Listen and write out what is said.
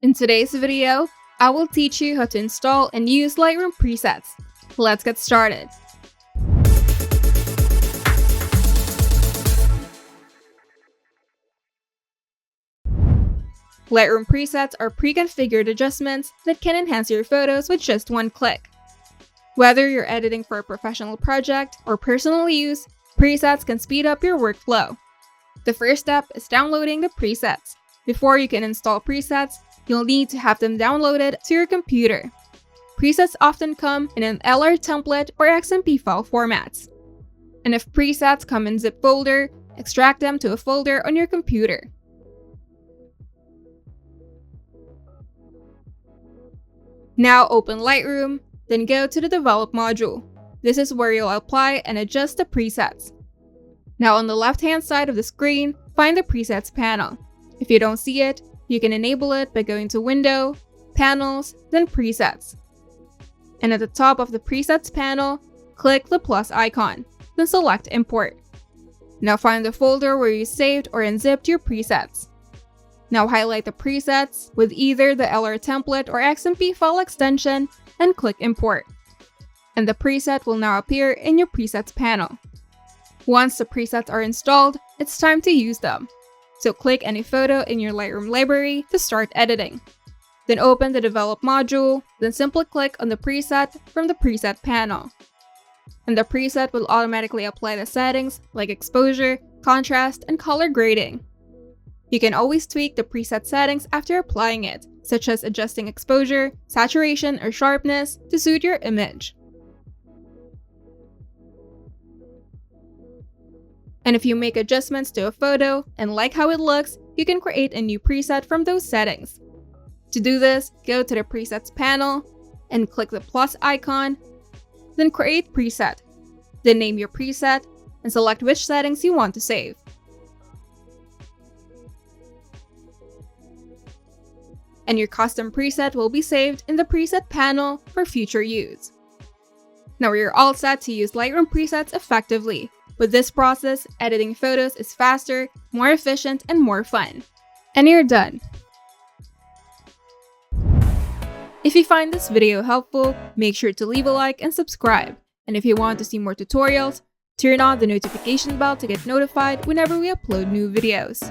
In today's video, I will teach you how to install and use Lightroom presets. Let's get started. Lightroom presets are pre-configured adjustments that can enhance your photos with just one click. Whether you're editing for a professional project or personal use, presets can speed up your workflow. The first step is downloading the presets. Before you can install presets, you'll need to have them downloaded to your computer. Presets often come in an LR template or XMP file formats. And if presets come in zip folder, extract them to a folder on your computer. Now open Lightroom, then go to the Develop module. This is where you'll apply and adjust the presets. Now on the left-hand side of the screen, find the Presets panel. If you don't see it, you can enable it by going to Window, Panels, then Presets. And at the top of the Presets panel, click the plus icon, then select Import. Now find the folder where you saved or unzipped your presets. Now highlight the presets with either the LR template or XMP file extension and click Import. And the preset will now appear in your Presets panel. Once the presets are installed, it's time to use them. So click any photo in your Lightroom library to start editing. Then open the Develop module, then simply click on the preset from the Preset panel. And the preset will automatically apply the settings like exposure, contrast, and color grading. You can always tweak the preset settings after applying it, such as adjusting exposure, saturation, or sharpness to suit your image. And if you make adjustments to a photo and like how it looks, you can create a new preset from those settings. To do this, go to the Presets panel and click the plus icon, then Create Preset. Then name your preset and select which settings you want to save. And your custom preset will be saved in the Preset panel for future use. Now you're all set to use Lightroom presets effectively. With this process, editing photos is faster, more efficient, and more fun. And you're done. If you find this video helpful, make sure to leave a like and subscribe. And if you want to see more tutorials, turn on the notification bell to get notified whenever we upload new videos.